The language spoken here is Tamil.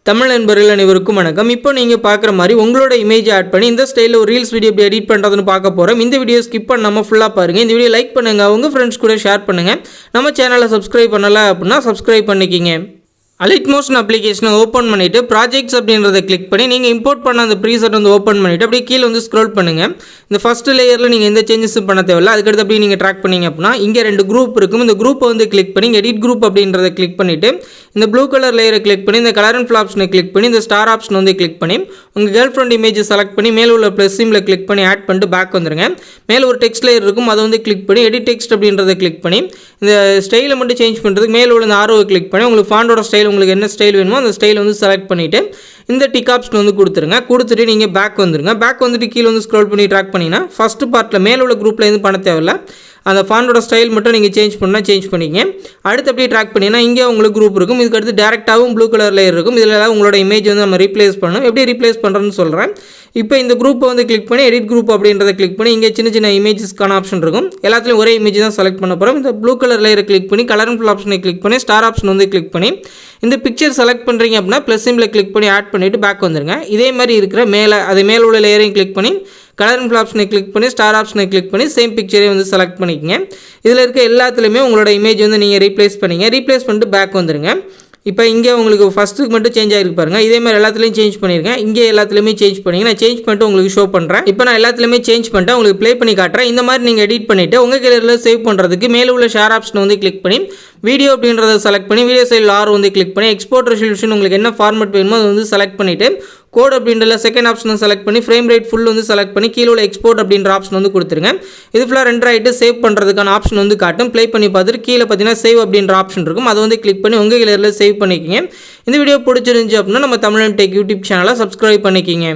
தமிழ் நண்பர்கள் அனைவருக்கும் வணக்கம். இப்போ நீங்கள் பார்க்குற மாதிரி உங்களோட இமேஜ் ஆட் பண்ணி இந்த ஸ்டைலில் ஒரு ரீல்ஸ் வீடியோ எப்படி எடிட் பண்ணுறதுன்னு பார்க்க போகிறோம். இந்த வீடியோ ஸ்கிப் பண்ணாமல் ஃபுல்லாக பாருங்கள். இந்த வீடியோ லைக் பண்ணுங்கள், உங்கள் ஃப்ரெண்ட்ஸ் கூட ஷேர் பண்ணுங்கள். நம்ம சேனலை சப்ஸ்கிரைப் பண்ணலை அப்படின்னா சப்ஸ்கிரைப் பண்ணிக்கிங்க. அலைட் மோஷன் அப்ளிகேஷனை ஓப்பன் பண்ணிவிட்டு ப்ராஜெக்ட்ஸ் அப்படின்றத கிளிக் பண்ணி நீங்கள் இம்போர்ட் பண்ண அந்த ப்ரீசெட் வந்து ஓப்பன் பண்ணிவிட்டு அப்படியே கீழே ஸ்க்ரோல் பண்ணுங்கள். இந்த ஃபஸ்ட்டு லேயரில் நீங்கள் எந்த சேஞ்சஸும் பண்ண தேவையில்லை. அதுக்கடுத்து அப்படியே நீங்கள் ட்ராக் பண்ணிங்க அப்படின்னா இங்கே 2 குரூப் இருக்கும். இந்த குரூப்பை கிளிக் பண்ணி எடிட் குரூப் அப்படின்றத கிளிக் பண்ணிவிட்டு இந்த ப்ளூ கலர் லேயரை கிளிக் பண்ணி இந்த கலர் அண்ட் ஃபில் ஆப்ஷனை கிளிக் பண்ணி இந்த ஸ்டார் ஆப்ஷன் கிளிக் பண்ணி உங்கள் கேர்ள் ஃப்ரெண்ட் இமேஜை செலக்ட் பண்ணி மேலே உள்ள ப்ளஸ் சிம்பிளை கிளிக் பண்ணி ஆட் பண்ணிட்டு பேக் வந்துருங்க. மேலே ஒரு டெக்ஸ்ட் லேயர் இருக்கும், அதை கிளிக் பண்ணி எடிட் டெக்ஸ்ட் அப்படின்றத கிளிக் பண்ணி இந்த ஸ்டைலை மட்டும் சேஞ்ச் பண்ணுறதுக்கு மேலே உள்ள இந்த ஆரோவை கிளிக் பண்ணி உங்களுக்கு ஃபாண்டோட ஸ்டைல் உங்களுக்கு என்ன ஸ்டைல் அந்த ஸ்டைல் செலக்ட் பண்ணிட்டு இந்த டிக் ஆப்ஷன் கொடுத்துருங்க. கொடுத்துட்டு நீங்கள் பேக் வந்துருங்க. பேக் வந்துட்டு கீழே ஸ்க்ரோல் பண்ணி ட்ராக் பண்ணிங்கன்னா ஃபர்ஸ்ட் பார்ட்டில் மேலே உள்ள குரூப்பில் எதுவும் பண்ண தேவையில்லை. அந்த ஃபாண்டோட ஸ்டைல் மட்டும் நீங்கள் சேஞ்ச் பண்ணிங்க. அடுத்து அப்படியே ட்ராக் பண்ணிங்கன்னா இங்கே உங்களுக்கு குரூப் இருக்கும். இதுக்கு அடுத்து டேரெக்டாகவும் ப்ளூ கலர் லேயர் இருக்கும். இதில் உங்களோட இமேஜ் நம்ம ரீப்ளேஸ் பண்ணணும். எப்படி ரீப்ளேஸ் பண்ணுறதுன்னு சொல்கிறேன். இப்போ இந்த குரூப்பை கிளிக் பண்ணி எடிட் குரூப் அப்படின்றத கிளிக் பண்ணி இங்கே சின்ன சின்ன இமேஜஸ்க்கான ஆப்ஷன் இருக்கும். எல்லாத்துலையும் ஒரே இமேஜ் தான் செலக்ட் பண்ண போகிறோம். இந்த ப்ளூ கலர் லேயரை கிளிக் பண்ணி கலர் அண்ட் ஃபில் ஆப்ஷனை கிளிக் பண்ணி ஸ்டார் ஆப்ஷன் கிளிக் பண்ணி இந்த பிக்சர் செலக்ட் பண்ணுறீங்க அப்படின்னா ப்ளஸ் சிம்பிளை கிளிக் பண்ணி ஆட் பண்ணிவிட்டு பேக் வந்துருங்க. இதே மாதிரி இருக்கிற மேலே உள்ள லேயரையும் கிளிக் பண்ணி கலர் அண்ட் ஃபில் ஆப்ஷனை கிளிக் பண்ணி ஸ்டார் ஆப்ஷனை கிளிக் பண்ணி சேம் பிக்சரே செலக்ட் பண்ணிக்கங்க. இதில் இருக்க எல்லாத்துலேயுமே உங்களோட இமேஜ் நீங்கள் ரீப்ளேஸ் பண்ணிட்டு பேக் வந்துருங்க. இப்போ இங்கே உங்களுக்கு ஃபஸ்ட்டுக்கு மட்டும் சேஞ்ச் ஆகிருக்கு பாருங்கள். இதே மாதிரி எல்லாத்துலேயும் சேஞ்ச் பண்ணியிருக்கேன். இங்கே எல்லாத்துலேயுமே சேஞ்ச் பண்ணிங்க. நான் சேஞ்ச் பண்ணிட்டு உங்களுக்கு ஷோ பண்ணுறேன். இப்போ நான் எல்லாத்துலேயுமே சேஞ்ச் பண்ணிட்டேன், உங்களுக்கு ப்ளே பண்ணி காட்டுறேன். இந்த மாதிரி நீங்கள் எடிட் பண்ணிவிட்டு உங்கள் கேலரியில் சேவ் பண்ணுறதுக்கு மேலே உள்ள ஷேர் ஆப்ஷனை கிளிக் பண்ணி வீடியோ அப்படின்றத செலக்ட் பண்ணி வீடியோ சைடில் ஆர் கிளிக் பண்ணி எக்ஸ்போர்ட் ரெசல்யூஷன் உங்களுக்கு என்ன ஃபார்மேட் வேணுமோ அதை செலக்ட் பண்ணிவிட்டு கோட் அப்படின்றத செகண்ட் ஆப்ஷனை செலக்ட் பண்ணி ஃப்ரேம் ரேட் ஃபுல் செலக்ட் பண்ணி கீழே உள்ள எக்ஸ்போர்ட் அப்படின்ற ஆப்ஷன் கொடுத்துருங்க. இது ஃபுல்லாக ரெண்டர் ஆகிட்டு சேவ் பண்ணுறதுக்கான ஆப்ஷன் காட்டும். ப்ளே பண்ணி பார்த்துட்டு கீழே பார்த்தீங்கன்னா சேவ் அப்படின்ற ஆப்ஷன் இருக்கும். அதை கிளிக் பண்ணி உங்கள் கேலரியில் சேவ் பண்ணிக்கிங்க. இந்த வீடியோ பிடிச்சிருந்துச்சு அப்படின்னா நம்ம தமிழன் டெக் யூடியூப் சேனலை சப்ஸ்கிரைப் பண்ணிக்கிங்க.